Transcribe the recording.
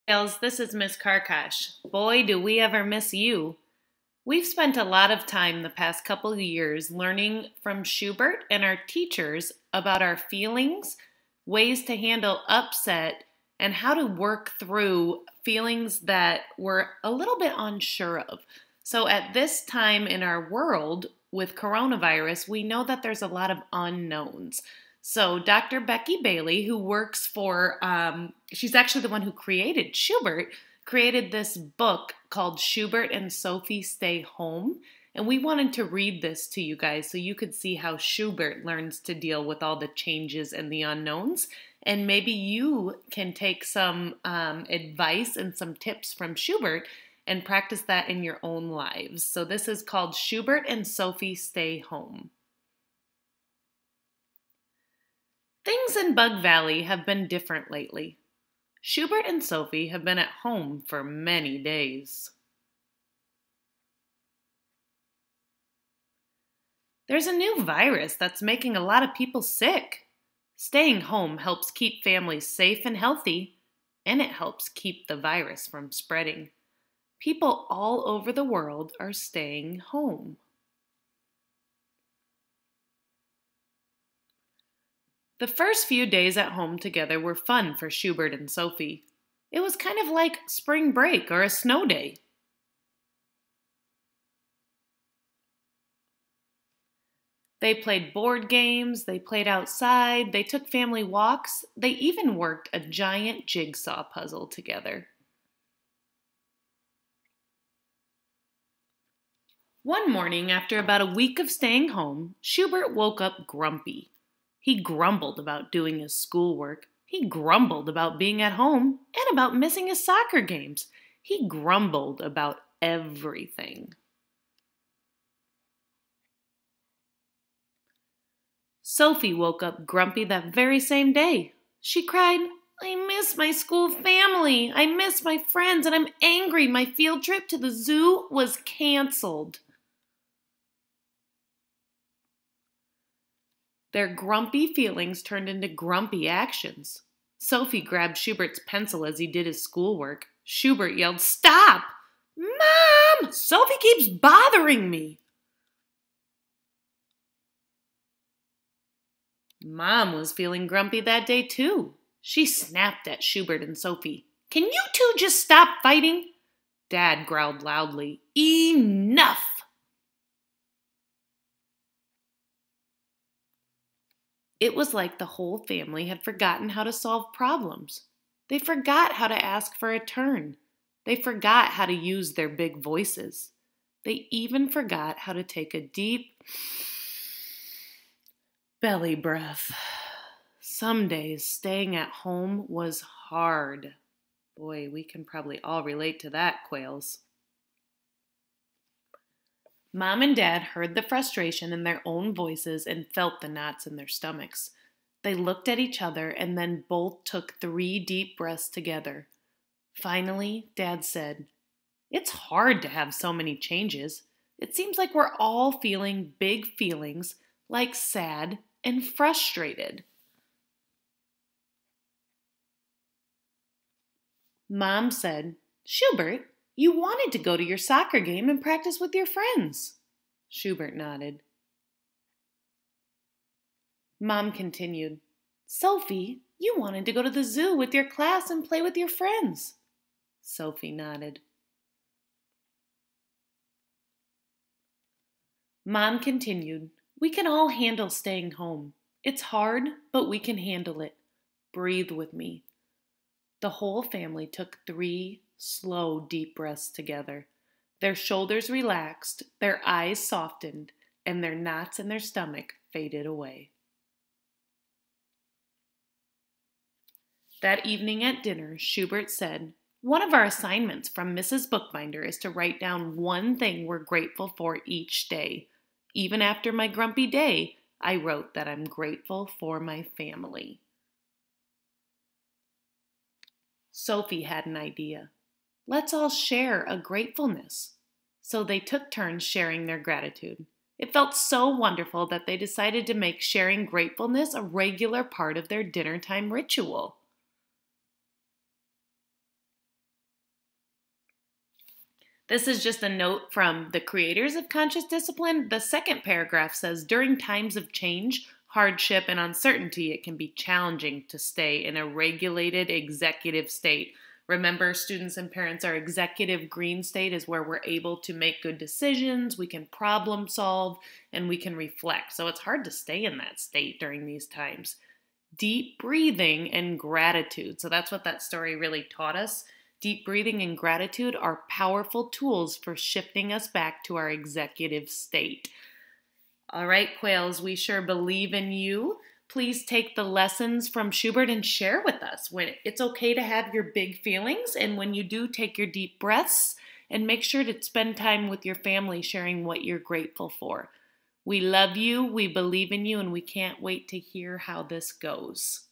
Gals, this is Miss Karkash. Boy, do we ever miss you. We've spent a lot of time the past couple of years learning from Shubert and our teachers about our feelings, ways to handle upset, and how to work through feelings that we're a little bit unsure of. So, at this time in our world with coronavirus, we know that there's a lot of unknowns. So, Dr. Becky Bailey, who works for, she's actually the one who created Shubert, created this book called Shubert and Sophie Stay Home. And we wanted to read this to you guys so you could see how Shubert learns to deal with all the changes and the unknowns. And maybe you can take some advice and some tips from Shubert and practice that in your own lives. So this is called Shubert and Sophie Stay Home. Things in Bug Valley have been different lately. Shubert and Sophie have been at home for many days. There's a new virus that's making a lot of people sick. Staying home helps keep families safe and healthy, and it helps keep the virus from spreading. People all over the world are staying home. The first few days at home together were fun for Shubert and Sophie. It was kind of like spring break or a snow day. They played board games, they played outside, they took family walks, they even worked a giant jigsaw puzzle together. One morning, after about a week of staying home, Shubert woke up grumpy. He grumbled about doing his schoolwork. He grumbled about being at home and about missing his soccer games. He grumbled about everything. Sophie woke up grumpy that very same day. She cried, "I miss my school family. I miss my friends, and I'm angry my field trip to the zoo was canceled." Their grumpy feelings turned into grumpy actions. Sophie grabbed Schubert's pencil as he did his schoolwork. Shubert yelled, "Stop! Mom! Sophie keeps bothering me!" Mom was feeling grumpy that day too. She snapped at Shubert and Sophie. "Can you two just stop fighting?" Dad growled loudly, "Enough!" It was like the whole family had forgotten how to solve problems. They forgot how to ask for a turn. They forgot how to use their big voices. They even forgot how to take a deep belly breath. Some days staying at home was hard. Boy, we can probably all relate to that, Quails. Mom and Dad heard the frustration in their own voices and felt the knots in their stomachs. They looked at each other and then both took 3 deep breaths together. Finally, Dad said, "It's hard to have so many changes. It seems like we're all feeling big feelings, like sad and frustrated." Mom said, "Shubert, you wanted to go to your soccer game and practice with your friends." Shubert nodded. Mom continued, "Sophie, you wanted to go to the zoo with your class and play with your friends." Sophie nodded. Mom continued, "We can all handle staying home. It's hard, but we can handle it. Breathe with me." The whole family took 3 slow, deep breaths together. Their shoulders relaxed, their eyes softened, and their knots in their stomach faded away. That evening at dinner, Shubert said, "One of our assignments from Mrs. Bookbinder is to write down one thing we're grateful for each day. Even after my grumpy day, I wrote that I'm grateful for my family." Sophie had an idea. "Let's all share a gratefulness." So they took turns sharing their gratitude. It felt so wonderful that they decided to make sharing gratefulness a regular part of their dinner time ritual. This is just a note from the creators of conscious discipline. The second paragraph says, during times of change, hardship, and uncertainty, it can be challenging to stay in a regulated executive state. Remember, students and parents, our executive green state is where we're able to make good decisions, we can problem solve, and we can reflect. So it's hard to stay in that state during these times. Deep breathing and gratitude. So that's what that story really taught us. Deep breathing and gratitude are powerful tools for shifting us back to our executive state. All right, Quails, we sure believe in you. Please take the lessons from Shubert and share with us. When it's okay to have your big feelings, and when you do, take your deep breaths and make sure to spend time with your family sharing what you're grateful for. We love you, we believe in you, and we can't wait to hear how this goes.